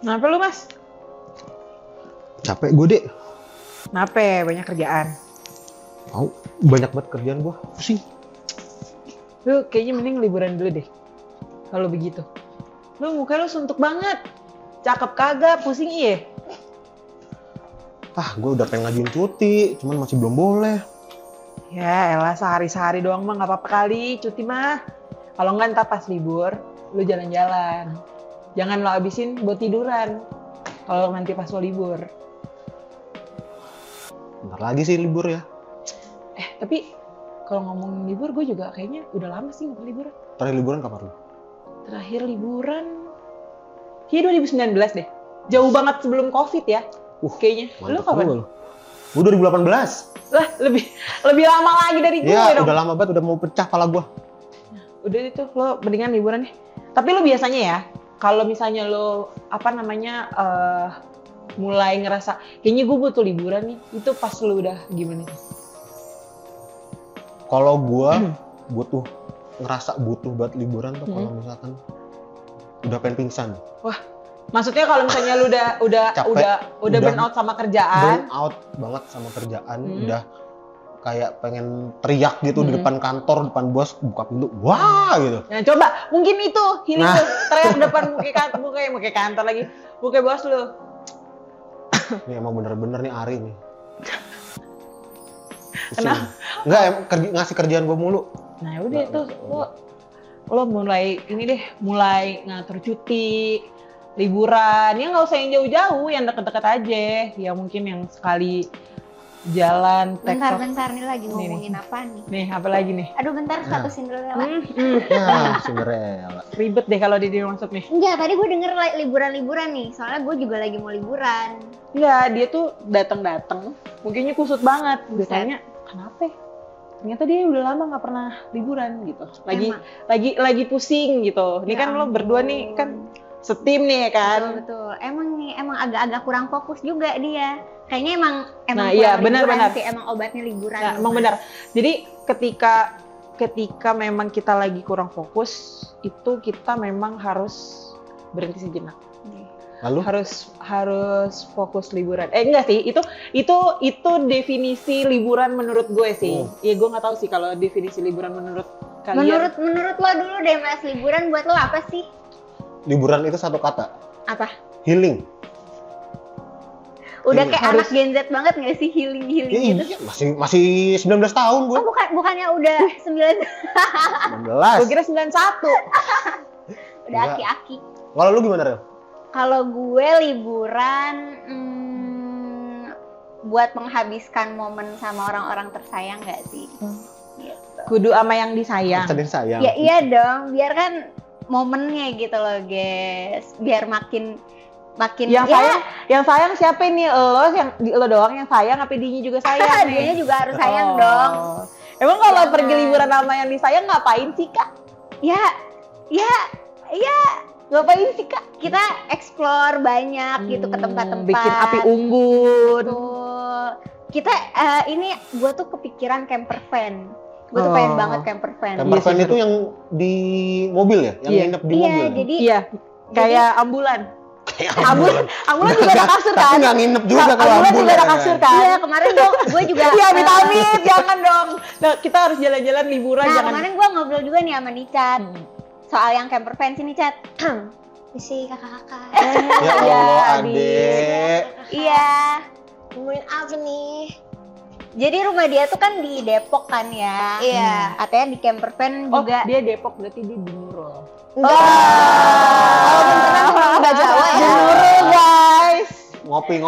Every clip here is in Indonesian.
Kenapa lu, Mas? Capek gue, Dek. Kenapa? Banyak kerjaan. Mau banyak banget kerjaan gue. Pusing. Lu kayaknya mending liburan dulu deh. Kalau begitu. Lu muka lu suntuk banget. Cakep kagak, pusing iya. Gue udah pengen ngajuin cuti, cuman masih belum boleh. Ya elah, sehari-sehari doang mah gak apa-apa kali cuti mah. Kalau enggak ntar pas libur, lu jalan-jalan. Jangan lo habisin buat tiduran. Kalau nanti pas lo libur. Bentar lagi sih libur ya. Tapi kalau ngomongin libur, gue juga kayaknya udah lama sih nggak liburan. Terakhir liburan kapan lu? Terakhir liburan, kayaknya 2019 deh. Jauh banget sebelum COVID ya. Kayaknya. Lu kapan? Gue 2018. Lah, lebih lama lagi dari gue Ya, dong. udah lama banget, udah mau pecah pala gue. Udah itu, lo mendingan liburan deh. Tapi lo biasanya ya, kalau misalnya lo, mulai ngerasa, kayaknya gue butuh liburan nih, itu pas lo udah gimana? Kalau gue ngerasa butuh banget liburan tuh kalau misalkan udah pengen pingsan. Wah, maksudnya kalau misalnya lo udah burn out sama kerjaan. Burn out banget sama kerjaan, udah kayak pengen teriak gitu di depan kantor, depan bos, buka pintu, wah gitu. Nah coba, mungkin itu, tuh, teriak depan muka kantor lagi, muka bos lo. Ini emang bener-bener nih Ari nih. Kenapa? Enggak, ngasih kerjaan gue mulu. Nah udah itu, lo mulai mulai ngatur cuti, liburan, ya nggak usah yang jauh-jauh, yang deket-deket aja, ya mungkin yang sekali jalan. Bentar nih lagi ngomongin apa nih? Nih, apa lagi nih? Aduh bentar, status Cinderella. Cinderella. Ribet deh kalau dia masuk nih. Enggak, tadi gue denger liburan-liburan nih, soalnya gue juga lagi mau liburan. Enggak, dia tuh datang, mungkinnya kusut banget. Biasanya kenapa? Ternyata dia udah lama nggak pernah liburan gitu. Lagi pusing gitu. Ini kan lo berdua nih kan setim nih kan. Betul. Emang agak-agak kurang fokus juga dia. Kayaknya emang nah, iya, benar sih, emang obatnya liburan. Nah, emang benar. Jadi ketika memang kita lagi kurang fokus, itu kita memang harus berhenti sejenak. Lalu harus fokus liburan. Enggak sih, itu definisi liburan menurut gue sih. Ya gue nggak tahu sih kalau definisi liburan menurut kalian. Menurut lo dulu deh Mas, liburan buat lo apa sih? Liburan itu satu kata. Apa? Healing. Udah kayak anak Gen Z banget nggak sih healing ya, gitu? Iya, masih 19 tahun gue. Oh bukannya udah 19. Gue kira 91. Udah aki-aki. Kalau lu gimana, Rel? Kalau gue liburan buat menghabiskan momen sama orang-orang tersayang nggak sih? Gitu. Kudu sama yang disayang. Sayang. Ya iya dong, biar kan momennya gitu loh guys, biar makin yang sayang siapa nih? Lo doang yang sayang, apa dianya juga sayang? Dianya juga harus sayang dong. Emang kalau pergi liburan sama yang disayang ngapain sih Kak? Ya Ngapain sih Kak? Kita explore banyak gitu ke tempat-tempat. Bikin api unggun. Tuh. Kita gue tuh kepikiran camper van. Gue tuh pengen banget camper van. Camper van itu yang di mobil ya? Yang nginep di mobil? Iya, kayak ambulan. Ambulan juga ada kasur kan? Tapi nggak nginep juga kalau ambulan. Juga ada kasur kan? Iya, kemarin gue juga. Iya, amit-amit, jangan dong. Nah, kita harus jalan-jalan liburan. Nah, kemarin gue ngobrol juga nih sama Nicat. Soal yang camper van sih Nicat. Isi kakak-kakak. Ya Allah, adek. Iya. Nemuin apa nih? Jadi rumah dia tuh kan di Depok kan ya? Iya. Katanya di camper van juga. Dia Depok, berarti dia di Nurul. Kalau beneran udah Jawa ya. Di Nurul guys. Ngopi,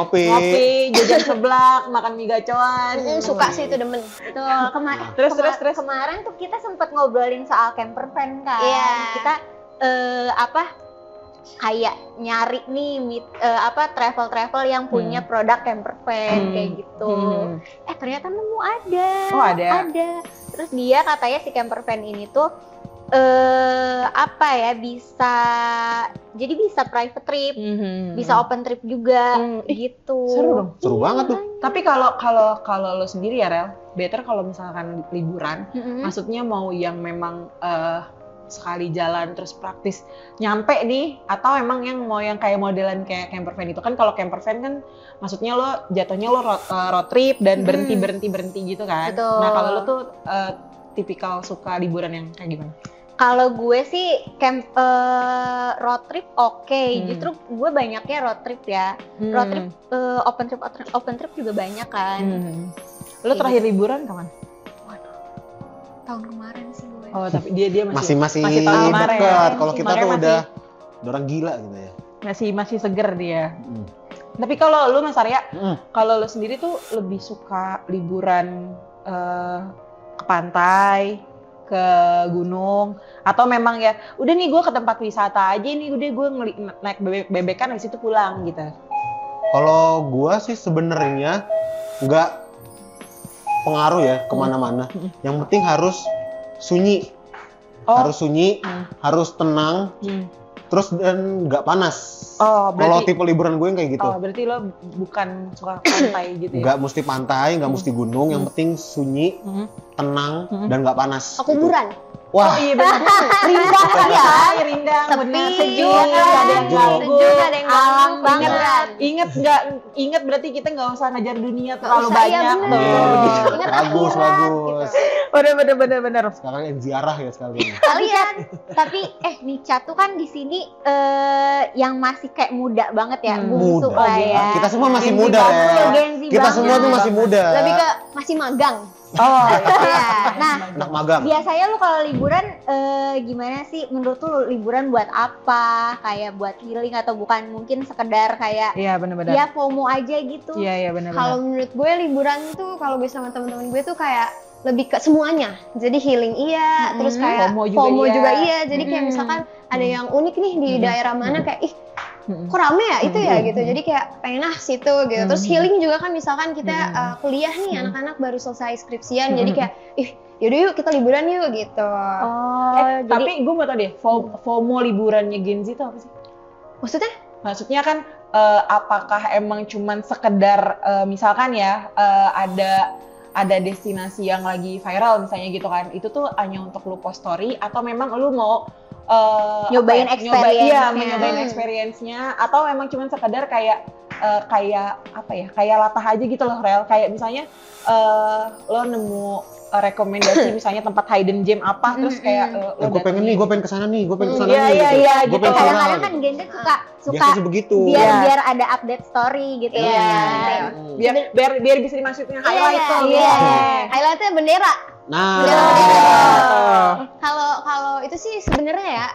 jajan seblak, makan mie gacoan. Suka sih itu demen. Betul. Terus kemarin tuh kita sempat ngobrolin soal camper van kan. Iya. Kita kayak nyari nih travel yang punya produk camper van kayak gitu. Ternyata nemu ada. Oh, ada. Terus dia katanya si camper van ini tuh bisa private trip, bisa open trip juga gitu. Seru dong. Seru banget tuh. Tapi kalau lo sendiri ya Rel, better kalau misalkan liburan, maksudnya mau yang memang sekali jalan terus praktis nyampe nih, atau emang yang mau yang kayak modelan kayak camper van itu kan? Kalau camper van kan maksudnya lo jatuhnya lo road trip dan berhenti gitu kan. Betul. Nah kalau lo tuh tipikal suka liburan yang kayak gimana? Kalau gue sih road trip oke. Justru gue banyaknya road trip ya. Road trip open trip juga banyak kan. Lo terakhir liburan kapan? Waduh, tahun kemarin sih gue. Oh tapi dia masih tahun kemarin. dekat. Kalau kita tuh Masih- udah orang gila gitu ya. masih seger dia. Tapi kalau lu Mas Arya, kalau lu sendiri tuh lebih suka liburan ke pantai, ke gunung, atau memang ya udah nih gue ke tempat wisata aja nih, udah gue naik bebekan habis itu pulang gitu. Kalau gua sih sebenarnya nggak pengaruh ya kemana-mana. Yang penting harus sunyi, harus sunyi, harus tenang, terus dan nggak panas. Oh, Kalau berarti tipe liburan gue yang kayak gitu. oh berarti lo bukan suka pantai gitu ya? Nggak mesti pantai, nggak mesti gunung, yang penting sunyi, tenang, dan nggak panas. Kuburan. Wah, Oh iya benar. Rindang ya, rindang, Sepi, benar, sejuk, nggak ada yang sejuk. ganggu, Sejuk, nggak ada yang alam ganggu, banget. beneran. Ingat berarti kita nggak usah ngajar dunia Nggak terlalu usah, banyak iya, tuh. bener. Ingat bagus, akhirat, bagus. Bener. Sekarang yang ziarah ya sekalian. Kalian, tapi Nica tuh kan di sini yang masih kayak muda banget ya, bungsu Muda. lah ya. Kita semua masih Gen Z muda banget, ya. Gen Z Kita banget. semua tuh masih muda. Lebih ke masih magang. Oh, Iya. Nah, Anak magang. biasanya lu kalau liburan gimana sih? Menurut lu liburan buat apa? Kayak buat healing atau bukan mungkin sekedar kayak iya benar-benar. ya FOMO aja gitu? Iya benar-benar. Kalau menurut gue liburan tuh kalau gue sama teman-teman gue tuh kayak lebih ke semuanya. Jadi healing iya, terus kayak FOMO FOMO juga juga, iya. iya. Jadi kayak misalkan ada yang unik nih di daerah mana kayak ih kok rame ya itu ya gitu. Jadi kayak pengen situ gitu. Terus healing juga kan misalkan kita kuliah nih anak-anak baru selesai skripsian. Jadi kayak yaudah yuk kita liburan yuk gitu. Oh, jadi Tapi gue mau tau deh, FOMO liburannya Gen Z itu apa sih? Maksudnya? Maksudnya kan apakah emang cuman sekedar misalkan ya ada destinasi yang lagi viral misalnya gitu kan, itu tuh hanya untuk lu post story atau memang lu mau Nyobain experience-nya. nyobain experience-nya, atau emang cuman sekedar kayak kayak latah aja gitu loh Rel, kayak misalnya lo nemu rekomendasi misalnya tempat hidden gem apa, terus kayak Gue pengen nih, gue pengen kesana nih, gue pengen kesana Iya, nih. iya, iya, Gue gitu. pengen kesana. kadang-kadang kan Gen Z suka Biasanya sih begitu. biar ada update story gitu Iya. ya. biar bisa dimasukin highlight tuh. Iya. Highlightnya bendera. Nah, Kalau itu sih sebenarnya ya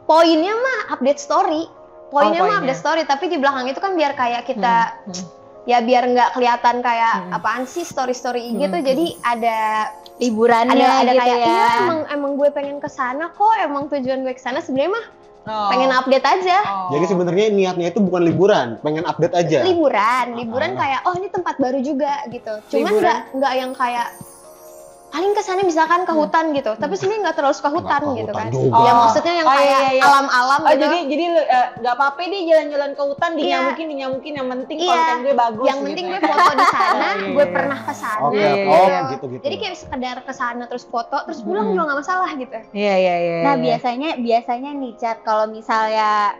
poinnya mah update story. Poinnya mah poinnya. update story, tapi di belakang itu kan biar kayak kita ya biar nggak kelihatan kayak apaan sih story IG tuh, jadi ada Liburannya ada gitu kayak ya. iya emang gue pengen ke sana kok, emang tujuan gue ke sana sebenarnya mah Oh. pengen update aja. Oh. jadi sebenarnya niatnya itu bukan liburan, pengen update aja. Liburan kayak oh ini tempat baru juga gitu. Cuman Liburan. nggak yang kayak paling kesana misalkan ke hutan gitu, tapi sebenarnya nggak terlalu suka hutan Nggak ke gitu hutan kan. juga. Ya maksudnya yang Oh, kayak iya, iya. alam-alam Oh, gitu. jadi nggak apa-apa deh jalan-jalan ke hutan, dinyamukin yang penting Iya. konten gue bagus. Yang gitu penting ya. gue foto di sana, Iya, gue iya. pernah ke sana Oke, Iya, gitu. iya. gitu. Jadi kayak sekedar ke sana terus foto terus pulang juga nggak masalah gitu. Iya. Nah biasanya nih Cat, kalau misalnya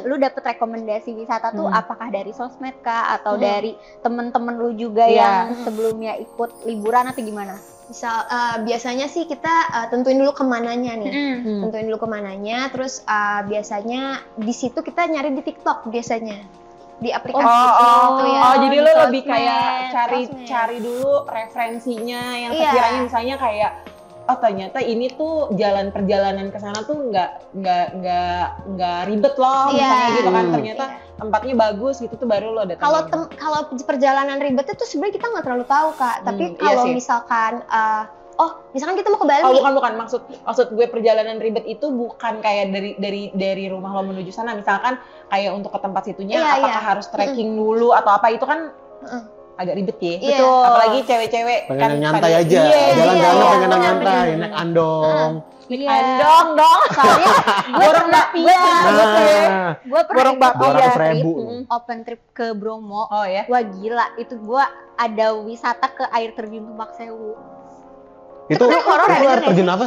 lu dapet rekomendasi wisata tuh apakah dari sosmed kah atau dari temen-temen lu juga Iya. yang sebelumnya ikut liburan atau gimana? Misal biasanya sih kita tentuin dulu kemananya nih. Tentuin dulu kemananya, terus biasanya di situ kita nyari di TikTok biasanya. Di aplikasi itu ya. Oh, jadi di lo sosmed, lebih kayak sosmed. cari dulu referensinya yang Iya. sekiranya misalnya kayak oh ternyata ini tuh perjalanan ke sana tuh nggak ribet loh, Iya. misalnya gitu kan, Hmm. ternyata tempatnya bagus gitu tuh baru lo datang. Kalau perjalanan ribetnya tuh sebenarnya kita nggak terlalu tahu Kak. Tapi Iya kalau sih. misalkan misalkan kita mau ke Bali. Oh bukan maksud gue perjalanan ribet itu bukan kayak dari rumah lo menuju sana, misalkan kayak untuk ke tempat situnya Iya, apakah iya. harus trekking dulu atau apa, itu kan agak ribet ya. Iya. Betul. Apalagi cewek-cewek Pengen kan yang nyantai pada- aja, Iya, jalan-jalan iya, pengen yang iya, nyantai, bener. naik andong. Andong dong. Soalnya gue Borong bakpia. gue pernah Borong ikut bakpia. open trip, 200.000. open trip ke Bromo. Oh ya. Wah gila, itu gue ada wisata ke air terjun Tumbak Sewu. Itu horor ya, air bener terjun apa?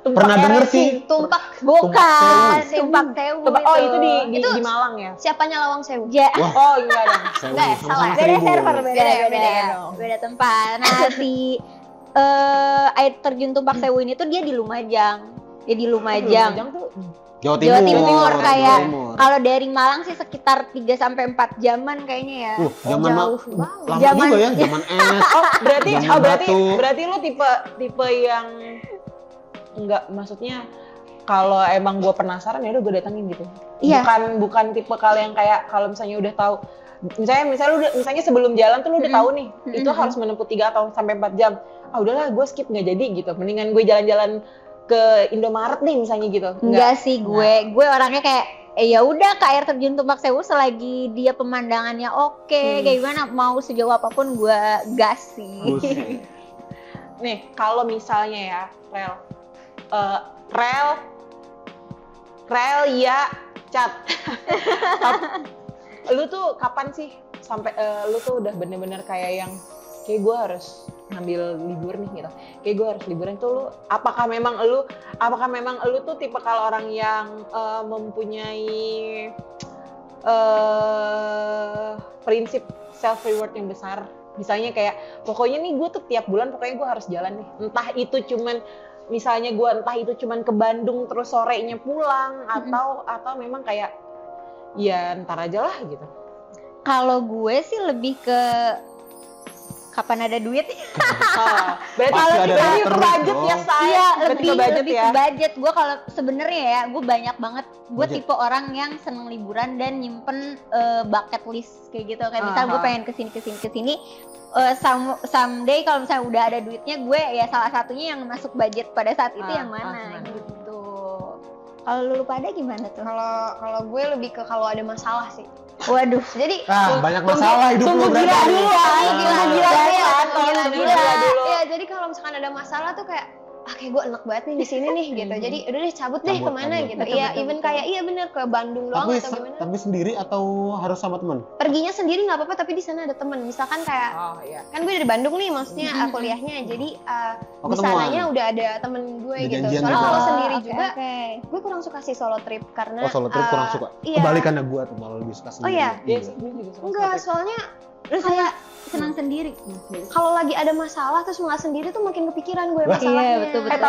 Pernah denger sih. Tumpak Bukan, Sewu. Tumpak Sewu. Oh itu Itu di Malang ya? siapanya Lawang Sewu? Wah, Oh enggak dong. sewu, Enggak ya, sama-sama salah. Beda seribu. server, beda dong. beda tempat. Nah, si air terjun Tumpak Sewu ini tuh dia di Lumajang. Dia di Lumajang. tuh. Jawa Jawa Timur, Jawa kayak Timur. kalau dari Malang sih sekitar 3 sampai 4 jaman kayaknya ya. Zaman jauh lama Zaman- juga ya, zaman es. Oh, berarti Zaman batu. berarti lu tipe yang enggak, maksudnya kalau emang gue penasaran ya udah gue datengin gitu. Iya. Bukan tipe kalau yang kayak kalau misalnya udah tahu, misalnya lu misalnya sebelum jalan tuh lu udah tahu nih itu harus menempuh 3 atau sampai 4 jam. Ah udahlah gue skip nggak jadi gitu. Mendingan gue jalan-jalan ke Indomaret nih misalnya gitu. Enggak sih gue orangnya kayak ya udah ke air terjun Tumpak Sewu selagi dia pemandangannya oke, kayak gimana mau sejauh apapun gue gas sih. Buset. Nih kalau misalnya ya rel ya cat. Lu tuh kapan sih sampai lu tuh udah bener-bener kayak yang kayak gue harus ngambil libur nih gitu. Kayak gue harus liburan tuh lu apakah memang lu tuh tipe kalau orang yang mempunyai prinsip self reward yang besar. Misalnya kayak pokoknya nih gue tuh tiap bulan pokoknya gue harus jalan nih. Entah itu cuman misalnya gue ke Bandung terus sorenya pulang atau memang kayak ya ntar aja lah gitu. Kalau gue sih lebih ke kapan ada duit. Berarti Pasti ada lebih ke terus budget dong. ya saya. Iya, Berarti ke budget lebih ya. ke budget. Gue kalau sebenarnya ya, gue banyak banget. Gue Budget. tipe orang yang seneng liburan dan nyimpen bucket list kayak gitu. Kayak misal gue pengen kesini. Someday kalau misalnya udah ada duitnya, gue ya salah satunya yang masuk budget pada saat itu yang mana gitu. Kalau lu pada gimana tuh? Kalau gue lebih ke kalau ada masalah sih. Waduh. Jadi Banyak masalah hidup lu tunggu berarti. gila dulu gila dulu. Iya, jadi kalau misalkan ada masalah tuh kayak kayak gue enak banget nih di sini nih gitu. Jadi udah deh cabut deh Cabut, kemana cabut. gitu. Betul, Iya, betul, even betul. kayak iya bener ke Bandung doang atau gimana. Tapi sendiri atau harus sama teman? Perginya sendiri nggak apa-apa tapi di sana ada teman. Misalkan kayak Oh iya. kan gue dari Bandung nih maksudnya kuliahnya. Jadi di ketemuan. sananya udah ada temen gue Ada gitu. janjian Soalnya gitu. kalau Oh, sendiri oke, juga oke. gue kurang suka sih solo trip karena Oh, solo trip kurang suka. Iya. Kebalikannya gua tuh malah lebih suka sendiri. iya? Iya sih, gue juga suka Enggak, trip. soalnya Lu kayak senang sendiri. kalau lagi ada masalah terus nggak sendiri tuh makin kepikiran gue Wah. masalahnya. Iya, betul, betul.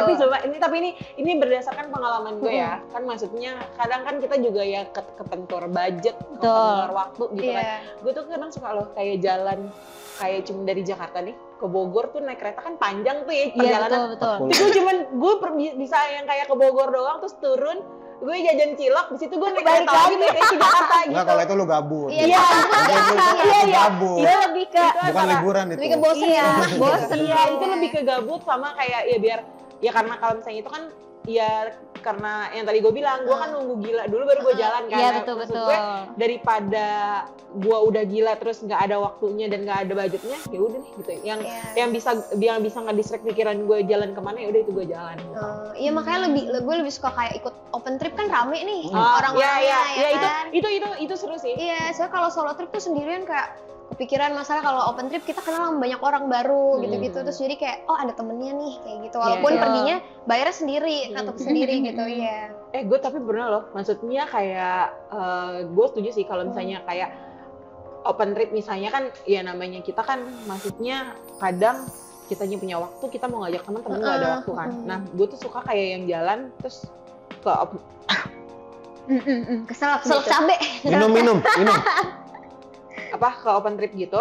Tapi ini berdasarkan pengalaman gue ya. Kan maksudnya kadang kan kita juga ya ketentur budget, ketentur waktu gitu kan. Iya. Gue tuh kadang suka loh kayak jalan kayak cuma dari Jakarta nih ke Bogor tuh naik kereta kan panjang tuh ya Iya, perjalanan. betul. Terus gue bisa yang kayak ke Bogor doang terus turun, gue jajan cilok, di situ gue naik Balik kereta lagi lagi. naik ke Jakarta gitu. Enggak, kalau itu lu gabut. Iya, Iya, Iya, gabut. Itu lebih ke Bukan liburan itu. lebih ke bosen Iya, ya. bosen. Iya, itu lebih ke gabut sama kayak ya biar ya karena kalau misalnya itu kan ya karena yang tadi gue bilang gue kan nunggu gila dulu baru gue jalan kan. Iya, Nah, betul, maksud betul. gue daripada gue udah gila terus nggak ada waktunya dan nggak ada budgetnya ya udah nih gitu. Yang Iya. yang bisa nge-distract pikiran gue jalan kemana ya udah itu gue jalan. Gitu. Iya makanya gue lebih suka kayak ikut open trip kan rame nih Ah, orang-orangnya ya, kan. itu seru sih. Iya, soalnya kalau solo trip tuh sendirian kayak kepikiran masalah kalau open trip kita kenal sama banyak orang baru gitu-gitu terus jadi kayak ada temennya nih kayak gitu walaupun Iya. perginya bayarnya sendiri atau sendiri gitu iya. Gue tapi pernah loh, maksudnya kayak gue setuju sih kalau misalnya kayak open trip misalnya kan ya namanya kita kan maksudnya kadang kitanya punya waktu kita mau ngajak teman-teman nggak ada waktu kan. Nah gue tuh suka kayak yang jalan terus ke Keselak Selok gitu. cabe. Minum. ke open trip gitu.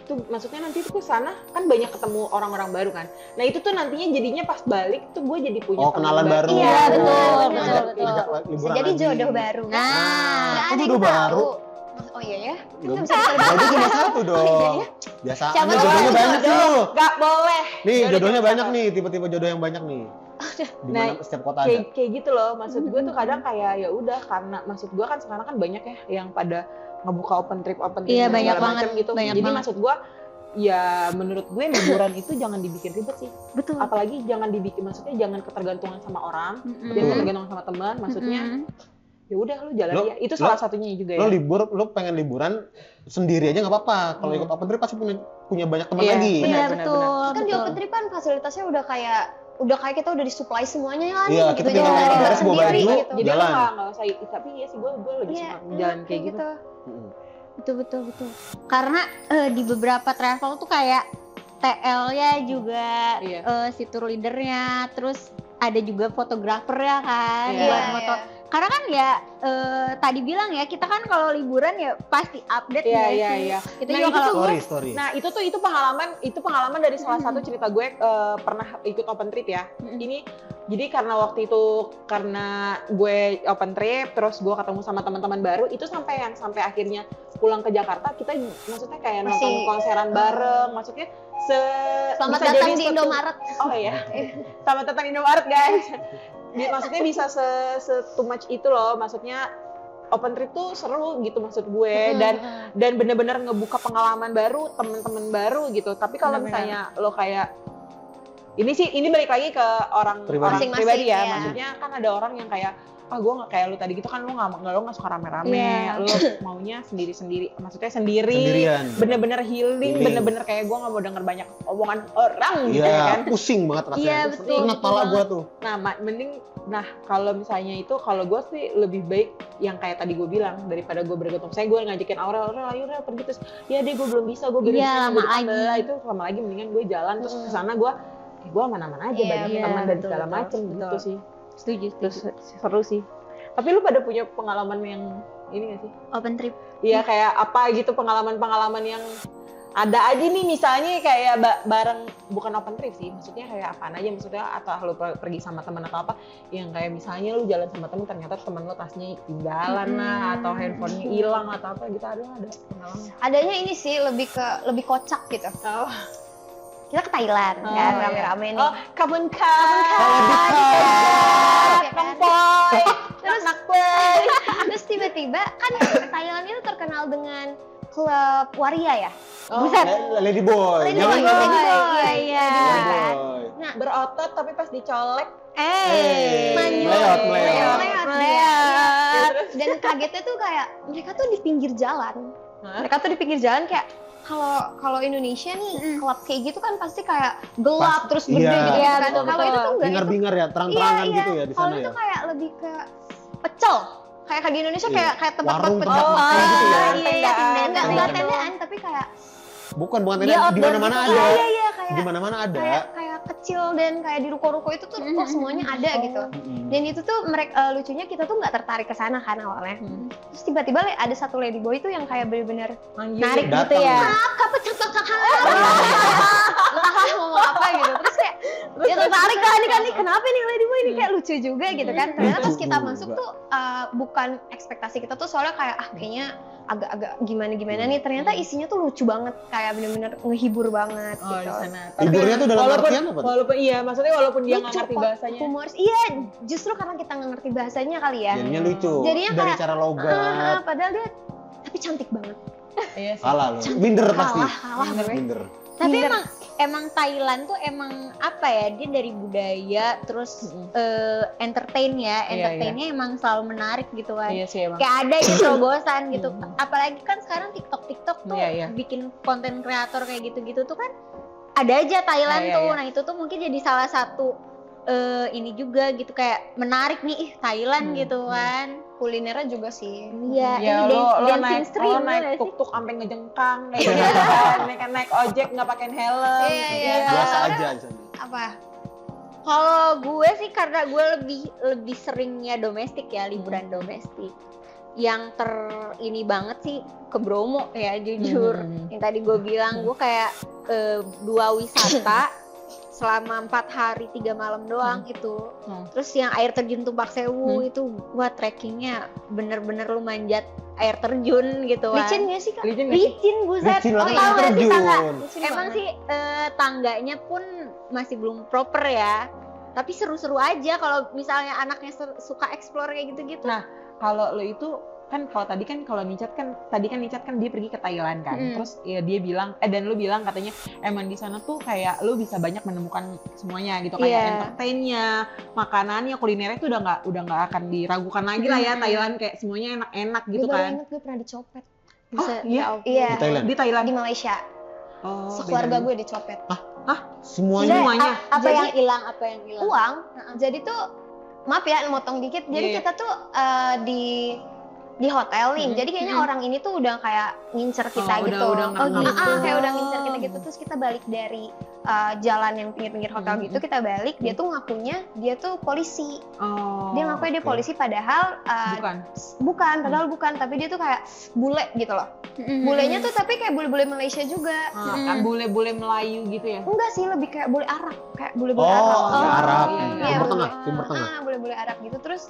Tuh maksudnya nanti tuh ke sana kan banyak ketemu orang-orang baru kan. Nah itu tuh nantinya jadinya pas balik tuh gue jadi punya Oh, teman kenalan baru. Iya, betul, Ngajak betul. liburan Jadi lagi. jodoh baru. Nah, Nggak ada jodoh yang baru. tahu. Oh iya ya. Kan Gak nggak bisa ditebak. Jodoh cuma satu iya dong. ya? Biasa Siapa aja tahu jodohnya jodoh. banyak sih lu. Gak boleh. Nih, Jodoh jodohnya cuma banyak satu. nih, tipe-tipe jodoh yang banyak nih. Di Nah, mana setiap kota ada. kayak gitu loh. Maksud gue tuh kadang kayak ya udah karena maksud gue kan sekarang kan banyak ya yang pada ngebuka open trip Iya, dan banyak segala banget, macam gitu. banyak Jadi banget. maksud gue ya menurut gue liburan itu jangan dibikin ribet sih. betul. Apalagi jangan dibikin maksudnya jangan ketergantungan sama orang, Mm-mm. jangan Betul. ketergantungan sama teman. Maksudnya ya udah lu jalan Lo- ya. Itu lo- salah satunya juga Lo ya. lo pengen liburan sendiri aja nggak apa-apa. Kalau ikut open trip pasti punya banyak teman Iya, lagi. Iya, benar, betul. Kan di betul. open trip kan fasilitasnya udah kayak udah kayak kita udah disuplai semuanya lah Iya, nih, kita gitu. tinggal Jangan ribet beres, bawa sendiri baju, gitu. Jadi jalan. nggak usah, tapi ya sih gue lebih Iya, suka jalan kayak gitu. Mm-mm. Betul. Karena di beberapa travel tuh kayak TL-nya juga, Iya. si tour leadernya, terus ada juga fotografer ya kan, Iya. buat foto. Karena kan ya tadi bilang ya kita kan kalau liburan ya pasti update Iya, nggak iya, sih? iya. Itu Nah, juga itu kalau tuh Story. Nah itu pengalaman dari salah satu cerita gue pernah ikut open trip ya. Ini jadi karena waktu itu karena gue open trip terus gue ketemu sama teman-teman baru itu sampai akhirnya pulang ke Jakarta kita maksudnya kayak nonton Masih- konseran bareng maksudnya Selamat bisa datang jadi di suatu- Indomaret. Oh iya. Selamat datang di Indomaret guys. Maksudnya bisa too much itu loh maksudnya open trip tuh seru gitu maksud gue dan bener-bener ngebuka pengalaman baru, temen-temen baru gitu. Tapi kalau misalnya lo kayak ini balik lagi ke orang Pribadi. pribadi ya. Masing-masing, iya. Maksudnya kan ada orang yang kayak gue nggak kayak lu tadi gitu kan lu nggak suka rame-rame, Iya. lu maunya sendiri-sendiri. Maksudnya sendiri, Sendirian. bener-bener healing, Healing. bener-bener kayak gue nggak mau denger banyak omongan orang gitu Iya, ya kan. pusing banget rasanya. Iya, Tuh, betul, kena betul kepala banget. gua tuh. Nah kalau misalnya itu kalau gue sih lebih baik yang kayak tadi gue bilang daripada gue bergantung. Saya gue ngajakin Aurel ayo pergi terus ya deh gue belum bisa gue beres Iya, lama lagi. itu lama lagi mendingan gue jalan terus ke sana gue aman-aman aja Iya, banyak iya, teman dan betul, segala betul, macem betul. gitu sih. setuju. Terus seru sih. Tapi lu pada punya pengalaman yang ini gak sih? Open trip. Iya kayak apa gitu pengalaman-pengalaman yang ada aja nih misalnya kayak bareng bukan open trip sih maksudnya kayak apaan aja maksudnya atau lu pergi sama teman atau apa yang kayak misalnya lu jalan sama temen ternyata temen lu tasnya ketinggalan lah atau handphonenya hilang atau apa gitu ada pengalaman. Adanya ini sih lebih kocak gitu. Oh, Kita ke Thailand kan iya. rame-rame nih. Oh, kabun kak. Ya kan? Kampoy. Terus terus tiba-tiba kan Thailand itu terkenal dengan klub waria ya. Oh, Lady Boy. Lady Jangan Boy, dong. Lady Boy. Iya. Lady Boy Lady kan. Boy. Nah, berotot tapi pas dicolek. Meleot. Meleot. Dan kagetnya tuh kayak mereka tuh di pinggir jalan. Hah? Mereka tuh di pinggir jalan kayak kalau Indonesia nih klub kayak gitu kan pasti kayak gelap terus gede iya. gitu Iya, kan. betul, Kalau itu tuh enggak, itu Bingar-bingar ya, terang-terangan iya. gitu ya di Kalau sana itu ya. kayak lebih ke pecel. Kayak di Indonesia Iya. kayak tempat Warung, pecel. tempat makan gitu ya. Iya, Tendaan. enggak tendaan tapi kayak Bukan Dia tenda, di outdoor mana-mana gitu. ada. iya kayak Di mana-mana ada. kayak kecil dan kayak di ruko-ruko itu tuh kok semuanya ada gitu. Dan itu tuh mereka lucunya kita tuh nggak tertarik ke sana kan awalnya. Terus tiba-tiba ada satu lady boy itu yang kayak bener-bener Narik Datang. gitu ya. kakak ngomong apa gitu. Terus kayak ya tertarik kan nih kenapa nih lady boy ini kayak lucu juga gitu kan. Ternyata pas kita Lucu masuk juga. tuh bukan ekspektasi kita tuh soalnya kayak kayaknya agak-agak gimana nih. Ternyata isinya tuh lucu banget kayak bener-bener ngehibur banget Oh, di gitu. sana. Tidurnya tuh dalam artian apa tuh? Walaupun iya, maksudnya walaupun dia nggak Lucu, ngerti kok, bahasanya. humoris. Iya, justru karena kita nggak ngerti bahasanya kali ya. Jadinya lucu. Jadinya Dari kayak, cara logat. Padahal dia tapi cantik banget. Iya sih. Kalah lu. Minder pasti. Kalah gue. Minder. Tapi Minder. emang Thailand tuh emang apa ya, dia dari budaya terus entertain ya, Iya, entertainnya emang selalu menarik gitu kan. Iya sih emang. Kayak ada gitu bosan gitu. Apalagi kan sekarang TikTok tuh Iya, iya. bikin konten kreator kayak gitu-gitu tuh kan ada aja Thailand Iya, iya, tuh. iya. Nah itu tuh mungkin jadi salah satu ini juga gitu kayak menarik nih Thailand gitu kan. Kulinernya juga sih. Iya, Ya ini lo dancing stream naik ya sih? tuk-tuk sampai ngejengkang kayak gitu kan. Naik ojek nggak pakai helm. Iya. Biasa aja di sana. Apa? Kalau gue sih karena gue lebih seringnya domestik ya, liburan domestik. Yang ini banget sih ke Bromo ya jujur. Yang tadi gue bilang gue kayak 2 wisata selama 4 hari 3 malam doang itu. Terus yang air terjun Tumpak Sewu itu gua trekkingnya bener-bener lu manjat air terjun gitu kan. Licin gak sih kak? Licin nggak sih? Licin buset. Licin lah, Oh, air tahu nggak sih terjun. tangga? Licin Emang banget. sih tangganya pun masih belum proper ya. Tapi seru-seru aja kalau misalnya anaknya suka explore kayak gitu-gitu. Nah, kalau lo itu kan kalau Nicat kan dia pergi ke Thailand kan. Terus ya dia bilang dan lu bilang katanya emang di sana tuh kayak lu bisa banyak menemukan semuanya gitu kayak entertainnya, makanannya, kulinernya tuh udah nggak akan diragukan lagi lah ya Thailand kayak semuanya enak-enak gitu Gue baru kan. inget gue pernah dicopet. Oh, iya. Iya. Di Thailand. Di Thailand. Di Malaysia. Oh, Sekeluarga beda. gue dicopet. Semuanya. Apa Jadi- yang hilang? Apa yang hilang? Uang. Jadi tuh maaf ya motong dikit. Jadi Iya. kita tuh di hotel nih. Jadi kayaknya orang ini tuh udah kayak ngincer kita Oh, gitu. udah ngerti. Kayak udah ngincer kita gitu. Terus kita balik dari jalan yang pinggir-pinggir hotel gitu, kita balik, dia tuh ngakunya dia tuh polisi. Oh. Dia ngakunya dia oke. polisi padahal bukan. padahal bukan, tapi dia tuh kayak bule gitu loh. Bulenya tuh tapi kayak bule-bule Malaysia juga. Kan bule-bule Melayu gitu ya. Enggak sih, lebih kayak bule Arab, kayak bule-bule Oh, Arab. ya Arab. iya, iya. Timur Tengah, bule- Timur Tengah. bule-bule Arab gitu. Terus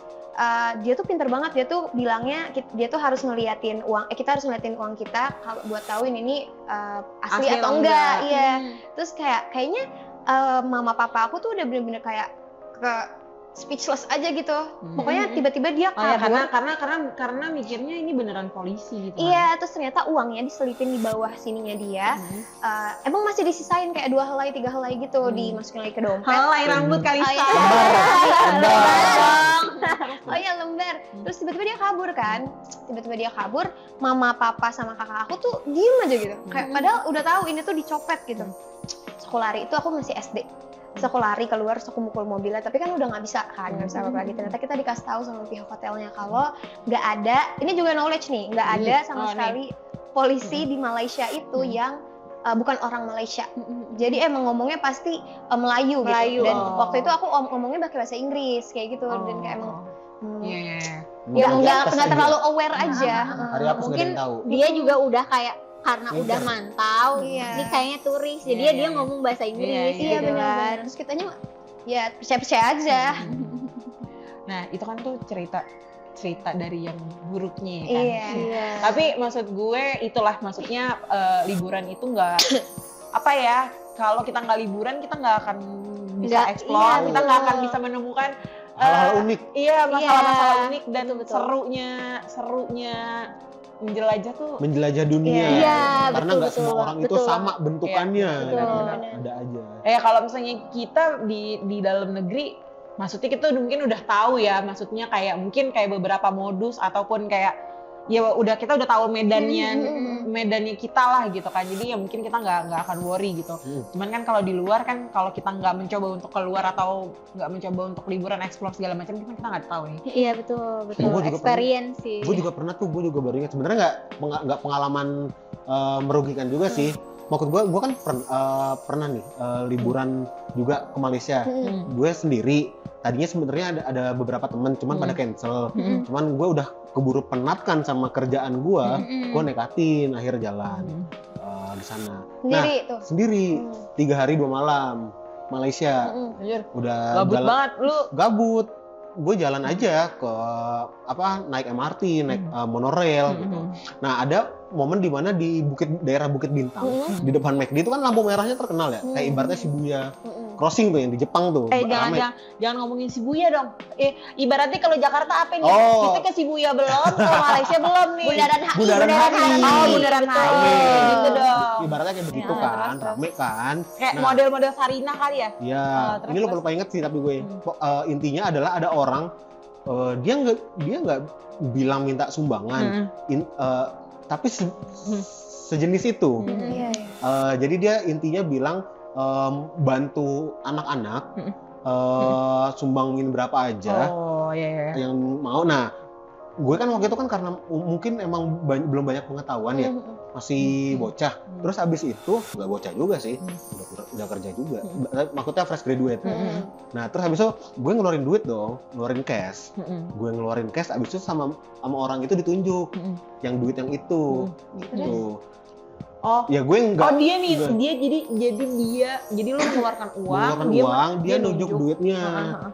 dia tuh pinter banget, dia tuh bilangnya dia tuh harus ngeliatin uang, kita harus ngeliatin uang kita kalau buat tahuin ini asli atau enggak. Iya. Terus kayaknya mama papa aku tuh udah bener-bener kayak ke speechless aja gitu. Pokoknya tiba-tiba dia Oh ya, kabur. karena mikirnya ini beneran polisi gitu. Iya, terus ternyata uangnya diselipin di bawah sininya dia. Emang masih disisain kayak 2 helai, 3 helai gitu, dimasukin lagi ke dompet. Halai rambut kali Oh iya. Oh iya, lembar. Terus tiba-tiba dia kabur kan. Tiba-tiba dia kabur, mama, papa sama kakak aku tuh diem aja gitu. Kayak padahal udah tahu ini tuh dicopet gitu. Terus aku lari, itu aku masih SD. Terus aku lari keluar, terus aku mukul mobilnya, tapi kan udah nggak bisa kan, nggak bisa apa lagi. Ternyata kita dikasih tahu sama pihak hotelnya kalau nggak ada, ini juga knowledge nih, nggak ada sama sekali polisi di Malaysia itu yang bukan orang Malaysia. Jadi emang ngomongnya pasti Melayu gitu. Dan waktu itu aku ngomongnya pakai bahasa Inggris kayak gitu, dan kayak emang Iya. ya nggak Apes aja. terlalu aware aja. Hari apa Mungkin yang tahu? dia juga udah kayak karena Pinter. udah mantau, Iya. ini kayaknya turis, jadi Iya, dia iya. ngomong bahasa Inggris. Iya, Iya gitu benar. kan. Terus kitanya ya percaya-percaya aja. Nah, itu kan tuh cerita dari yang buruknya ya kan. Iya. Tapi maksud gue itulah maksudnya liburan itu nggak apa ya, kalau kita nggak liburan kita nggak akan bisa Nggak, explore, iya, kita nggak betul. akan bisa menemukan Hal-hal unik. iya masalah-masalah unik dan betul. serunya menjelajah tuh. Menjelajah dunia. Iya, Karena betul, nggak semua betul, orang itu betul. sama bentukannya. Iya, betul. Ada aja. Kalau misalnya kita di dalam negeri, maksudnya kita mungkin udah tahu ya, maksudnya kayak mungkin kayak beberapa modus ataupun kayak ya kita udah tahu medannya kita lah gitu kan, jadi ya mungkin kita nggak akan worry gitu. Cuman kan kalau di luar kan, kalau kita nggak mencoba untuk keluar atau nggak mencoba untuk liburan explore segala macam, kan kita nggak tahu nih. Iya betul. Gua juga Experience sih. Gue juga pernah tuh, gue juga baru ingat. Sebenarnya nggak pengalaman merugikan juga sih. Maksud gue kan pernah nih liburan juga ke Malaysia. Gue sendiri. Tadinya sebenarnya ada beberapa temen, cuman pada cancel. Cuman gue udah keburu penat kan sama kerjaan gue nekatin akhir jalan di sana. Sendiri tuh. Sendiri 3 hari 2 malam Malaysia. Anjir, Udah gabut jalan, banget lu. gabut. Gue jalan aja ke naik MRT, naik monorail gitu. Nah, ada momen di mana di daerah Bukit Bintang, di depan McD itu kan lampu merahnya terkenal ya, kayak ibaratnya Shibuya crossing tuh yang di Jepang tuh. Rame. Jangan ngomongin Shibuya dong. Ibaratnya kalau Jakarta apa nih? Oh. Kita ke Shibuya belum, ke Malaysia belum nih. Bundaran HI. Bundaran HI. Oh, Bundaran HI. Rame. Gitu dong. Ibaratnya kayak begitu Ya, kan, terus. rame kan. Kayak Nah. model-model Sarina kali ya? Iya, terus, ini lupa inget sih tapi gue. Intinya adalah ada orang dia nggak bilang minta sumbangan, tapi sejenis itu. Iya. Jadi dia intinya bilang bantu anak-anak sumbangin berapa aja Oh, iya. yang mau. Nah, gue kan waktu itu kan karena mungkin emang belum banyak pengetahuan ya, masih bocah. Terus abis itu nggak bocah juga sih, udah kerja juga. Maksudnya fresh graduate. Nah, terus abis itu gue ngeluarin duit dong, ngeluarin cash. Gue ngeluarin cash, abis itu sama orang itu ditunjuk yang duit yang itu. Gitu. Oh. Ya gue nggak. Oh, dia nih, juga. jadi lu mengeluarkan uang, Mengeluarkan uang, dia nunjuk duitnya.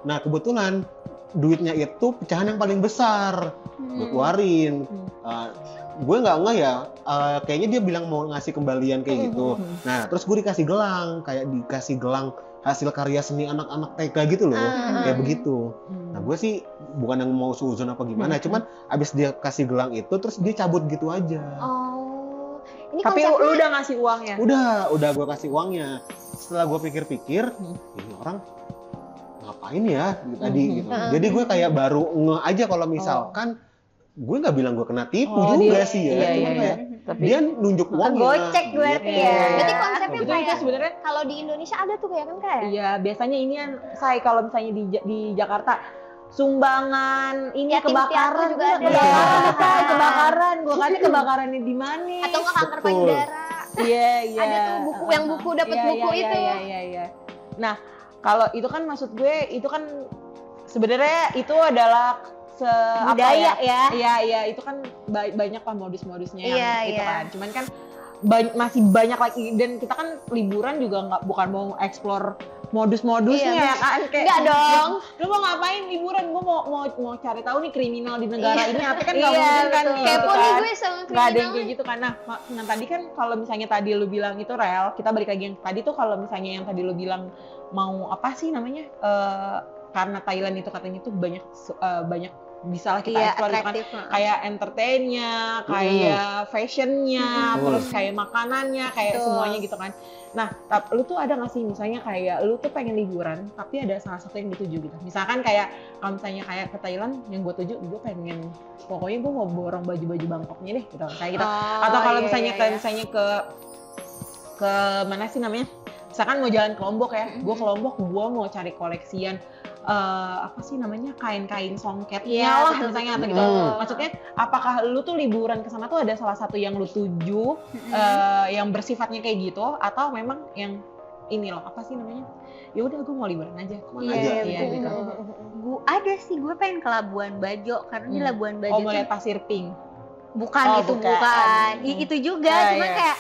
Nah, kebetulan duitnya itu pecahan yang paling besar. Gue keluarin. Gue nggak ngeh ya, kayaknya dia bilang mau ngasih kembalian kayak gitu. Nah, terus gue dikasih gelang, kayak dikasih gelang hasil karya seni anak-anak TK gitu loh, kayak begitu. Nah, gue sih bukan yang mau suuzon apa gimana, cuman abis dia kasih gelang itu, terus dia cabut gitu aja. Ini Tapi konsepnya lu udah ngasih uangnya? Udah gue kasih uangnya. Setelah gue pikir-pikir, ini orang ngapain ya tadi gitu. Jadi gue kayak baru ngeh aja kalau misalkan gue nggak bilang gue kena tipu Oh, juga dia- sih ya. iya, Cuman iya, kayak Tapi dia nunjuk uangnya. Gocek berarti Gitu. ya. Berarti konsepnya itu kayak sebenarnya kalau di Indonesia ada tuh kayak kan kayak. iya biasanya ini kan saya kalau misalnya di Jakarta sumbangan ini Yatim kebakaran piatu juga ada. Iya, Say, kebakaran. Gua kasih kebakarannya di mana? Atau nggak kanker Betul. payudara. Iya, iya. Ada tuh buku yang buku dapat Iya, buku iya, itu. Iya. Nah, kalau itu kan maksud gue itu kan sebenarnya itu adalah Budaya ya. Iya, itu kan banyak lah modus-modusnya yang Iya, itu iya. kan. Cuman kan masih banyak lagi dan kita kan liburan juga bukan mau explore modus-modusnya Iya, ya kan kayak Enggak dong. lu mau ngapain liburan, gue mau cari tahu nih kriminal di negara ini apa kan nggak Iya, mungkin kan betul. gitu Kepo nih kan. gue sama Nggak ada yang kriminal. kayak gitu kan. Nah tadi kan kalau misalnya tadi lu bilang itu rel, kita balik lagi yang tadi tuh kalau misalnya yang tadi lu bilang mau apa sih namanya karena Thailand itu katanya tuh banyak bisa lah kita Iya, explore gitu kan, atraktif. kayak entertainnya, kayak fashionnya, terus kayak makanannya, kayak Betul. semuanya gitu kan. Nah, lu tuh ada nggak sih misalnya kayak lu tuh pengen liburan, tapi ada salah satu yang dituju gitu. Misalkan kayak kalau misalnya kayak ke Thailand, yang gue tuju, gue pengen pokoknya gue mau borong baju-baju Bangkoknya deh, gitu kayak gitu. Atau kalau iya, misalnya iya, iya. misalnya ke mana sih namanya? Misalkan mau jalan ke Lombok ya, gue ke Lombok, gue mau cari koleksian apa sih namanya kain-kain songketnya Iya, lah betul, misalnya betul. atau gitu. Maksudnya apakah lu tuh liburan ke sana tuh ada salah satu yang lu tuju yang bersifatnya kayak gitu atau memang yang ini loh apa sih namanya? Ya udah gue mau liburan aja. Kemana Iya, aja. Iya betul. gitu. Gue ada sih, gue pengen ke Labuan Bajo karena di Labuan Bajo Oh mau tuh lihat pasir pink. bukan Oh, itu bukan. bukan. Itu juga, Ah, cuma iya. kayak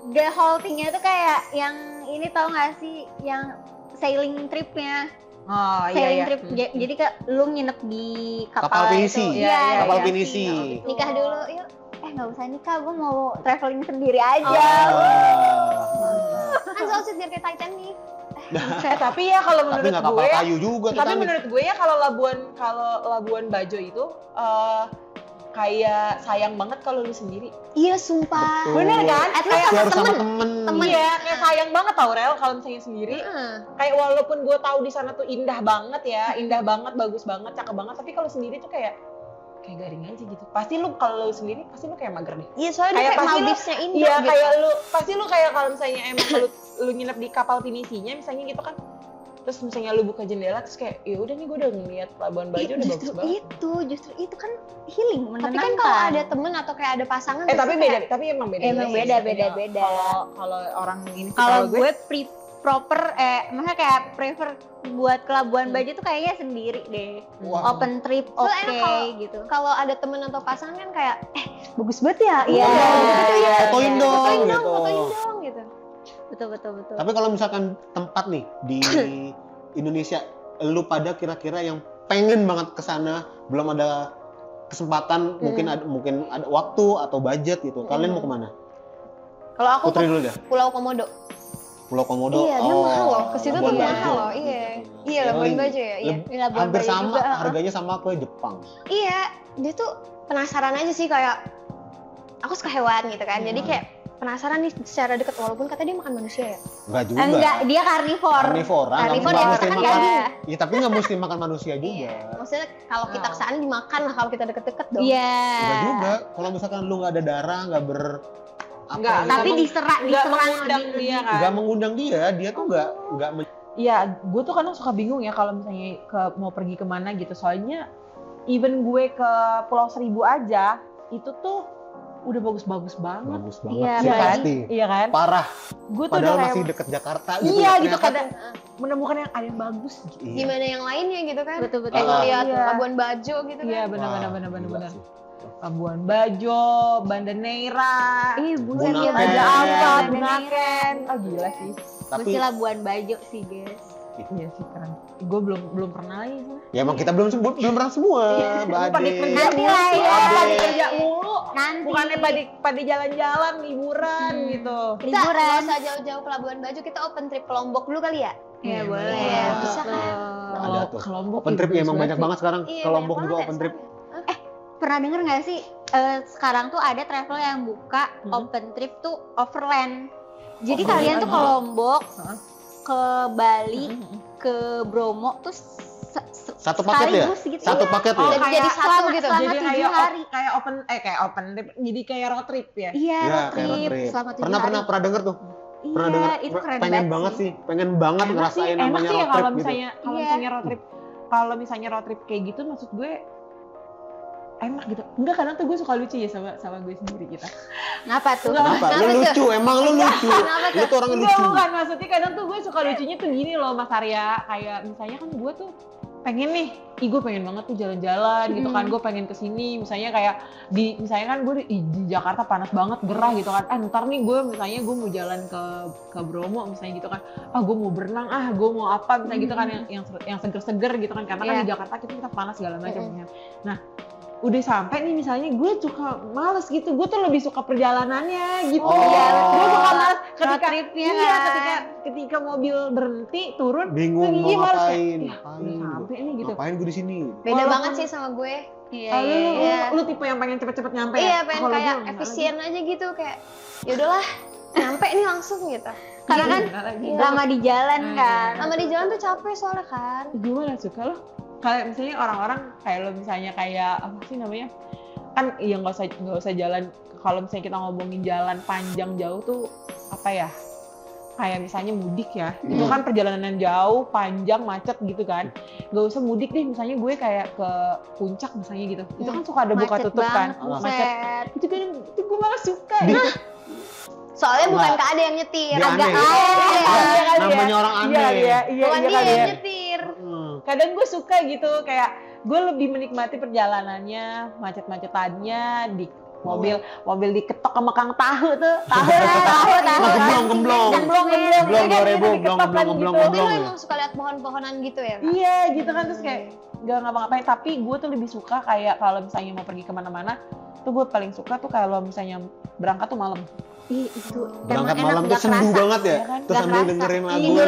the whole thing-nya tuh kayak yang ini tau gak sih, yang sailing tripnya. Oh Sailing iya. trip, jadi kayak lu nginep di kapal, Kapal pinisi. itu. Iya, Kapal iya. pinisi. Nikah dulu yuk. Nggak usah nikah, gue mau traveling sendiri aja. Kan so sweet biar kayak Titanic. Tapi ya kalau Tapi menurut nggak kapal gue kayu juga tapi Titanic. menurut gue ya kalau Labuan Bajo itu kayak sayang banget kalau lu sendiri. Iya sumpah. Betul. Bener kan? At least Lu sama harus sama temen. temen. Iya, kayak sayang banget tau Rel kalau misalnya sendiri. Heeh. Kayak walaupun gue tahu di sana tuh indah banget ya, indah banget, bagus banget, cakep banget, tapi kalau sendiri tuh kayak garing aja gitu. Pasti lu kalau lu sendiri pasti lu kayak mager deh. Iya soalnya dia Kayak kayak pasti lu- Maldivesnya Indo Iya, gitu. kayak lu pasti lu kayak kalau misalnya emang lu nginep di kapal pinisinya misalnya gitu kan. Terus misalnya lu buka jendela terus kayak ya udah nih gue udah ngeliat Labuan Bajo udah bagus banget. Justru itu kan healing, Tapi menenangkan. kan kalau ada temen atau kayak ada pasangan Tapi pasti beda, kayak- tapi emang beda. Emang sih beda, sebenarnya. beda. Kalau orang ini sih, Kalau gue proper maksudnya kayak prefer buat ke Labuan Bajo tuh kayaknya sendiri deh. Wah. Open trip Soalnya oke kalau- gitu. kalau ada temen atau pasangan kan kayak bagus banget ya. Iya, Betul ya. Fotoin dong Fotoin gitu. dong, fotoin dong gitu. Betul. Tapi kalau misalkan tempat nih di Indonesia, lu pada kira-kira yang pengen banget ke sana, belum ada kesempatan, mungkin ada waktu atau budget gitu. Kalian mau kemana? Kalau aku Putri ke dulu deh. Pulau Komodo. Pulau Komodo. Iya, dia mahal loh. Ke situ tuh Labuan mahal Bajo. loh. Iya. Iya, Yang Labuan Bajo ya. Iya. Di Labuan Hampir Bajo sama, juga, harganya sama ke Jepang. Iya, dia tuh penasaran aja sih kayak aku suka hewan gitu kan. Jadi kayak penasaran nih secara dekat walaupun katanya dia makan manusia ya. Enggak juga. Enggak, dia karnivor. Karnivora, Karnivor nggak ya, mesti kan makan. ya. Ya tapi nggak mesti makan manusia juga. Iya. Maksudnya kalau kita kesana dimakan lah kalau kita deket-deket dong. Iya. Enggak juga. Kalau misalkan lu nggak ada darah, nggak Nggak, gitu, Tapi Nggak diserang mengundang dia kan. nggak mengundang dia tuh nggak Iya, gue tuh kadang suka bingung ya kalau misalnya mau pergi kemana gitu. Soalnya even gue ke Pulau Seribu aja, itu tuh udah bagus-bagus banget. bagus banget Iya, sih apalagi- pasti. Iya kan? Parah. Gue tuh Padahal udah masih kayak, deket Jakarta gitu. iya ya, gitu ternyata kadang menemukan yang ada yang bagus gitu. Iya. Gimana yang lainnya gitu kan? Betul. Kayak ngeliat Iya. Labuan Bajo gitu Iya kan. benar-benar. Gila sih. Labuan Bajo, Banda Neira, Buset Bunaken. ya, Raja Ampat, Banda Bunaken. Neira. Oh gila sih. Tapi Mesti Labuan Bajo sih, guys. Iya sih keren. Gue belum pernah lagi sih. ya emang kita belum pernah semua, Mbak Pada Ade. kerja Nanti mulu, lah ya. pada kerja mulu. Nanti. Bukannya pada jalan-jalan, liburan gitu. Kita nggak Liburan. usah jauh-jauh ke Labuan Bajo, kita open trip ke Lombok dulu kali ya? Iya, boleh. Iya, bisa kan? Ada tuh. Ke Lombok Open trip ya emang banyak banget sekarang. Iya, Ke Lombok banyak juga banget open ya trip. sekarang. Pernah denger nggak sih sekarang tuh ada travel yang buka open trip tuh overland. Jadi Overland kalian tuh ke aja. Lombok, Hah? ke Bali, ke Bromo tuh Satu paket ya? sekaligus gitu. Satu Iya. paket ya? Oh, Jadi satu gitu. Selama Jadi 7 kayak hari. kayak open trip, jadi kayak road trip ya. Iya, Ya, road kayak road trip trip. selama 7 Pernah hari. pernah denger tuh. Pernah Iya, denger. itu keren Pengen banget sih, pengen banget ngerasain enak namanya sih ya road trip kalau gitu. misalnya Iya. kalau misalnya road trip kayak gitu, maksud gue enak gitu. Enggak, kadang tuh gue suka lucu ya sama gue sendiri gitu. Ngapa tuh? Kenapa? Lu lucu, emang lu lucu. Kenapa Lu tuh orangnya Enggak, lucu. bukan, maksudnya kadang tuh gue suka lucunya tuh gini loh Mas Arya, kayak misalnya kan gue tuh pengen nih, gue pengen banget tuh jalan-jalan gitu kan, gue pengen kesini, misalnya kayak misalnya kan gue di Jakarta panas banget, gerah gitu kan, ntar nih gue misalnya gue mau jalan ke Bromo misalnya gitu kan, gue mau berenang, gue mau apa misalnya gitu kan, yang seger-seger gitu kan, karena kan di Jakarta kita panas segala macam. Nah, udah sampai nih misalnya gue suka males gitu, gue tuh lebih suka perjalanannya gitu. Gue suka males ketika tripnya ketika mobil berhenti turun Bingung tuh, mau iya, males ngapain. kayak, udah sampai nih gitu. Ngapain gue di sini? Beda Walaupun- banget sih sama gue. Iya, Lu tipe yang pengen cepet-cepet nyampe Iya, ya? pengen Kalau kayak gue enggak efisien aja gitu, kayak ya udahlah nyampe nih langsung gitu. Karena kan Enggak lagi. lama di jalan kan. Lama di jalan tuh capek soalnya kan. Gimana suka lo? Kayak misalnya orang-orang kayak lo misalnya kayak apa sih namanya? Kan ya nggak usah jalan, kalau misalnya kita ngomongin jalan panjang jauh tuh apa ya? Kayak misalnya mudik ya, itu kan perjalanan jauh, panjang, macet gitu kan. Gak usah mudik deh, misalnya gue kayak ke puncak misalnya gitu. Itu kan suka ada buka Macet tutup kan. banget, Macet. buset. Itu gue malah suka. Di- gitu. Soalnya bukan Enggak. Kak Ade yang nyetir, Dia agak aneh. aneh. Iya kali ya. Namanya orang aneh. Iya, iya Bukan dia kali yang ya. nyetir. Kadang gue suka gitu, kayak gue lebih menikmati perjalanannya, macet-macetannya di mobil diketok sama Kang Tahu tuh. Tahu Gemblong. Gemblong 2000, gemblong. Berarti lo emang suka lihat pohon-pohonan gitu ya, Kak? Iya gitu kan, terus kayak gak ngapa-ngapain, tapi gue tuh lebih suka kayak kalau misalnya mau pergi kemana-mana tuh gue paling suka tuh kalau misalnya berangkat tuh malam. Ih, itu Berangkat emang malam enak, tuh nggak sendu kerasa. banget ya. Iya kan? Terus Nggak sambil kerasa. dengerin lagu. Iya,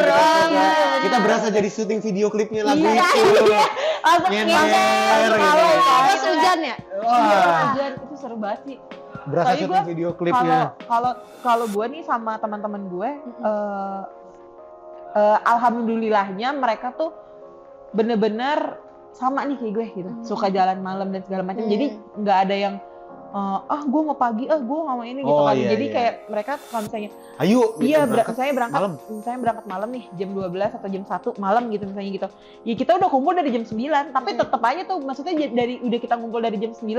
Kita berasa jadi syuting video klipnya lagu Iya, itu. Langsung Nyender gitu. Pas hujan ya? Iya, Wah, hujan itu seru banget sih. berasa Soalnya syuting video klipnya. Kalau gue nih sama teman-teman gue, alhamdulillahnya mereka tuh bener-bener sama nih kayak gue gitu, suka jalan malam dan segala macam. Jadi nggak ada yang gue mau pagi, gue nggak mau ini gitu Oh, kan. iya, Jadi iya. kayak mereka kalau misalnya Ayo, iya, berangkat misalnya berangkat malam nih jam 12 atau jam 1 malam gitu misalnya gitu. Ya kita udah kumpul dari jam 9, tapi tetap aja tuh maksudnya udah kita ngumpul dari jam 9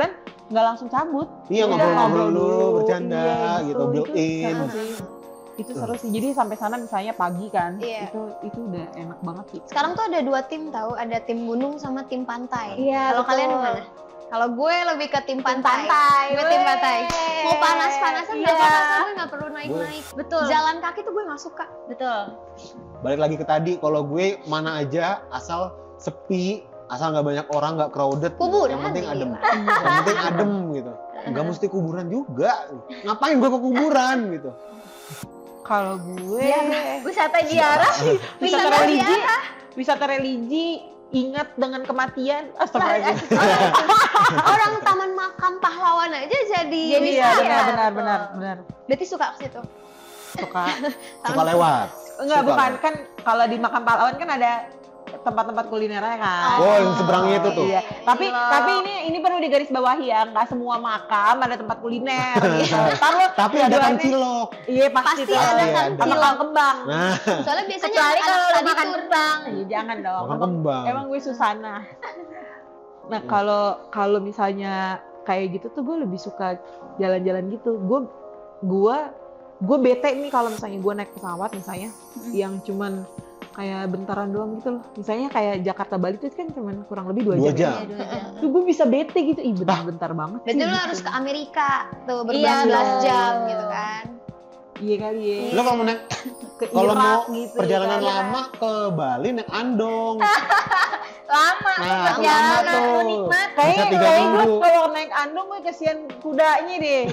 nggak langsung cabut. Iya, ngobrol-ngobrol dulu, bercanda Iya, gitu, build in. seru sih. Itu seru sih. Jadi sampai sana misalnya pagi kan. Iya. Itu udah enak banget sih. Sekarang tuh ada 2 tim tahu, ada tim gunung sama tim pantai. Iya, Kalau betul. kalian mana? Kalau gue lebih ke tim pantai. Pantai. Gue tim pantai. Wey. Mau panas-panasan nggak Iya. apa-apa, gue nggak perlu naik-naik. Betul. Jalan kaki tuh gue nggak suka. Betul. Balik lagi ke tadi, kalau gue mana aja asal sepi, asal nggak banyak orang, nggak crowded. Kuburan, Yang penting iya. adem. Yang penting adem gitu. Nggak mesti kuburan juga. Ngapain gue ke kuburan gitu? Kalau gue Wisata ziarah. wisata religi, ingat dengan kematian. Astagfirullahaladzim. Orang taman makam pahlawan aja jadi Iya, wisata. benar. Berarti suka ke situ. Suka. Suka lewat. Enggak, Suka bukan lewat. kan kalau di makam pahlawan kan ada tempat-tempat kulinernya kan. Oh, yang seberangnya itu tuh. Iya. Tapi Gila. ini perlu digarisbawahi ya, nggak semua makam ada tempat kuliner gitu. Ntar lo Tapi ada tujuannya- kan cilok. Iya pasti Pasti tuh. ada Iya, kan ada. Sama cilok. kembang. Nah, Soalnya biasanya Kecuali anak-anak kalau lo tadi makan tuh kembang. Iya, jangan dong. makan kembang. Emang gue Susana. Nah, kalau misalnya kayak gitu tuh gue lebih suka jalan-jalan gitu. Gue bete nih kalau misalnya gue naik pesawat misalnya yang cuman kayak bentaran doang gitu loh. Misalnya kayak Jakarta Bali itu kan cuman kurang lebih 2 2 jam. jam. Tuh gue bisa bete gitu. Ih, bentar banget sih. Berarti lu gitu. harus ke Amerika tuh Iya, berbelas-belas dong. jam gitu kan. Iya kali ya. Lo kalau mau naik, Ke kalau Irak mau gitu, perjalanan ya kan. lama ke Bali naik andong. Lama. Nah, itu perjalanan lama tuh. lu nikmat. Bisa 3 Kayak gue minggu. kalau naik andong gue kasihan kudanya deh.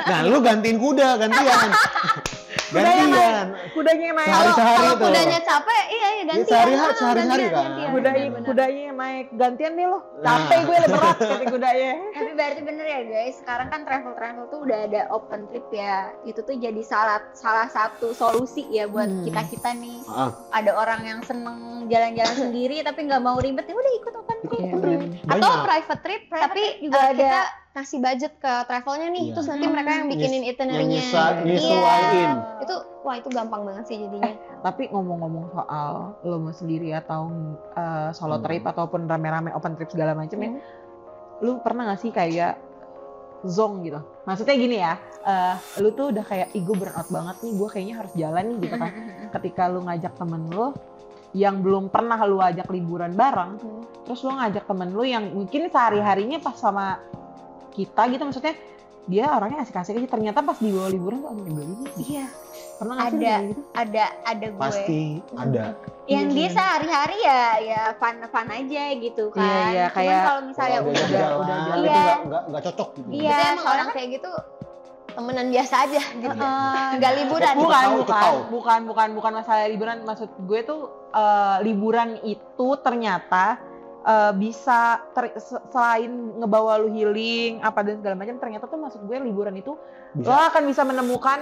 Nah, lu gantiin kuda, gantian. Gantian. Kudanya yang naik. Sehari-sehari Kalau tuh. kudanya capek, iya gantian. sehari-hari Ah, kan. gantian. Kudanya yang naik. Gantian deh lo. Nah. Capek gue berat kata kudanya. Tapi berarti bener ya guys, sekarang kan travel tuh udah ada open trip ya. Itu tuh jadi salah satu solusi ya buat kita nih. Ah. Ada orang yang seneng jalan-jalan sendiri tapi nggak mau ribet, ya udah ikut open Ikut Iya, open trip. bener. Atau Banyak. private trip tapi juga ada. kita kasih budget ke travelnya nih, Iya. terus nanti mereka yang bikinin Yang itinerary-nya. nyesuaiin. Itu wah itu gampang banget sih jadinya. Tapi ngomong-ngomong soal lo mau sendiri atau solo trip ataupun rame-rame open trip segala macam ya, lu pernah gak sih kayak zong gitu? Maksudnya gini ya, lu tuh udah kayak gue burn out banget nih, gue kayaknya harus jalan nih gitu kan. Ketika lu ngajak temen lu yang belum pernah lu ajak liburan bareng, terus lu ngajak temen lu yang mungkin sehari-harinya pas sama kita gitu, maksudnya dia orangnya asik-asik aja, ternyata pas dibawa liburan tuh nyebelin. Iya. Pernah nggak sih Ada. kayak gitu? Ada gue. Pasti ada. Yang Iya, dia iya. sehari-hari ya fun aja gitu kan. Iya, iya, Cuman kayak kalau misalnya Kalau udah jalan, udah itu Iya. nggak cocok gitu. Iya, Berarti emang soalnya orang kayak gitu temenan biasa aja gitu. Iya. Nggak liburan. Bukan masalah liburan. Maksud gue tuh liburan itu ternyata bisa selain ngebawa lu healing apa dan segala macam, ternyata tuh maksud gue liburan itu Bisa. lo akan bisa menemukan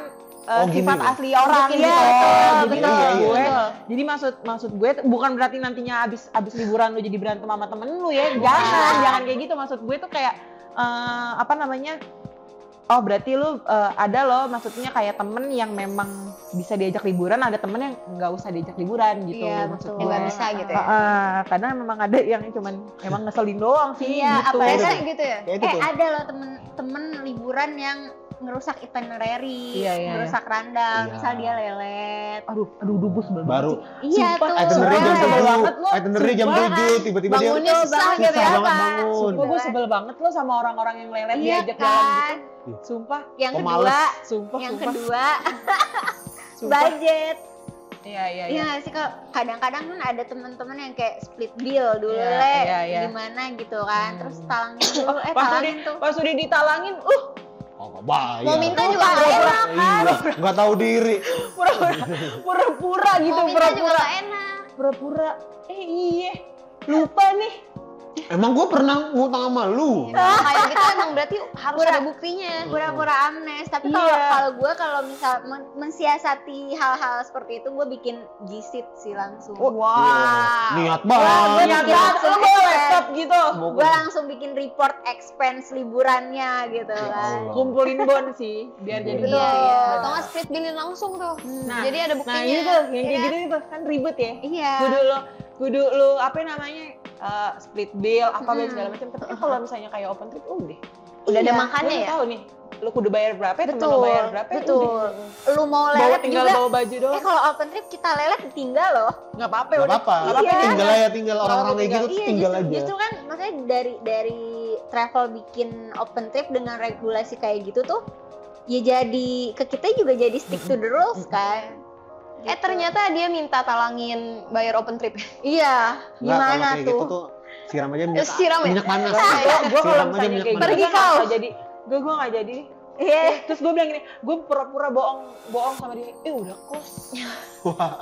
gini sifat loh. asli orang Iya, gitu. betul, Jadi betul, maksud iya, gue, betul. jadi maksud gue bukan berarti nantinya abis liburan lu jadi berantem sama temen lu ya. Jangan kayak gitu. Maksud gue tuh kayak apa namanya? Oh berarti lu ada loh, maksudnya kayak temen yang memang bisa diajak liburan, ada temen yang nggak usah diajak liburan gitu. Iya, maksud betul. gue. Nggak bisa gitu ya. Kadang memang ada yang cuman emang ngeselin doang sih. Iya, gitu. apalagi Biasa gitu ya. Kayak itu tuh. ada loh temen liburan yang ngerusak itinerary, Iya, iya, ngerusak randang, Iya. misal dia lelet. Aduh dubus sebel Baru banget sih. Iya Sumpah, tuh. itinerary jam sebel 7, banget lo. itinerary jam Sumpah. 7, tiba-tiba dia Bangunnya susah gitu susah ya, banget Kak. bangun. Sumpah gue sebel banget lo sama orang-orang yang lelet Iya diajak jalan kan. gitu. Sumpah, Yang Kok kedua, males? sumpah. Sumpah. budget. Iya. Iya nggak sih, kalau kadang-kadang kan ada teman-teman yang kayak split bill dulu Iya, iya. gimana gitu kan, terus talangin dulu, Pas talangin tuh. Pas udah ditalangin, Oh, nggak bayar. Mau minta juga Lupa, nggak enak. enak. Iya, nggak tahu diri. pura-pura gitu, Mau minta juga pura-pura. nggak enak. Pura-pura. Iya, lupa nih. Emang gue pernah ngutang sama lu. Nah, kayak gitu emang berarti harus Pura- ada buktinya. Pura-pura amnes, tapi Iya. kalau misal mensiasati hal-hal seperti itu, gue bikin G-Sheet sih langsung. Wah, niat Wah, banget. gua Niat bikin banget, langsung lo bawa expense. laptop gitu. Gue langsung bikin report expense liburannya gitu Ya kan. Allah. Kumpulin bon sih, biar jadi Betul. iya. Atau nggak split billin langsung tuh. Nah, Jadi ada Nah buktinya. itu tuh, yang kayak Iya. gitu itu kan ribet ya. Iya. Kudu lu apa namanya split bill apa dan segala macam. Tapi kan kalau misalnya kayak open trip udah Udah ada Iya, makannya lu ya. tahu nih, lu kudu bayar berapa, temen Betul. lu bayar berapa, Betul. udah. Lu mau Bawa lelet tinggal juga. bawa baju doang. Kalau open trip kita lelet tinggal loh. Nggak apa-apa, Nggak udah. apa-apa. Nggak apa-apa, Iya. Tinggal aja, tinggal orang-orang kayak gitu Iya, tinggal justru, aja. justru kan maksudnya dari travel bikin open trip dengan regulasi kayak gitu tuh, ya jadi ke kita juga jadi stick to the rules kan. Gitu. Ternyata dia minta talangin bayar open trip. Iya, Nggak, kalau gimana kayak tuh? gitu tuh siram aja minyak, Siram ya? minyak panas. Gue kalau Siram aja misalnya minyak kayak panas. gitu, Pergi gue kau. nggak jadi. Gue nggak jadi. Iya, Terus gue bilang gini, gue pura-pura bohong sama dia. Udah kos.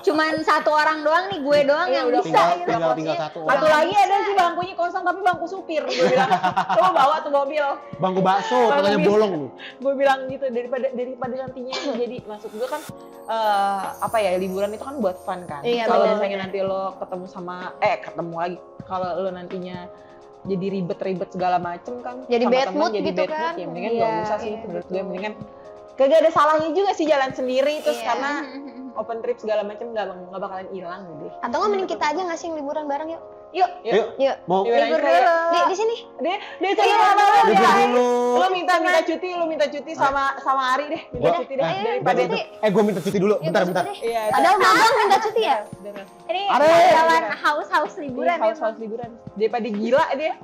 cuman satu orang doang nih, gue doang Iya, yang udah bisa tinggal, gitu. tinggal, kosnya. tinggal satu Satu orang. lagi ada sih bangkunya kosong tapi bangku supir. Gue bilang, coba bawa tuh mobil. Bangku bakso, tengahnya Bangku bolong lu. Gue bilang gitu daripada nantinya jadi maksud gue kan apa ya, liburan itu kan buat fun kan. Iya, Kalau benar. misalnya nanti lo ketemu lagi, kalau lo nantinya jadi ribet-ribet segala macem kan, Jadi sama bad temen mood jadi gitu bad mood, kan. ya mendingan Iya, gak usah sih iya, menurut gue, betul. mendingan kagak ada salahnya juga sih jalan sendiri terus Iya. karena open trip segala macem nggak bakalan hilang gitu. Atau nggak mending kita aja nggak sih yang liburan bareng yuk? Yuk, Yuk. Mau Libur Libur dulu. dulu. Di sini. Dia coba Iya, sama lo libur ya. dulu. Lo minta cuti sama Ari deh, minta Gua- cuti deh ayo, daripada cuti. gue minta cuti dulu, Yuk, bentar, cuti bentar. deh. Iya, Padahal magang minta cuti ya? bener. Ini Are. jalan haus-haus liburan ya. Haus liburan. Daripada gila dia.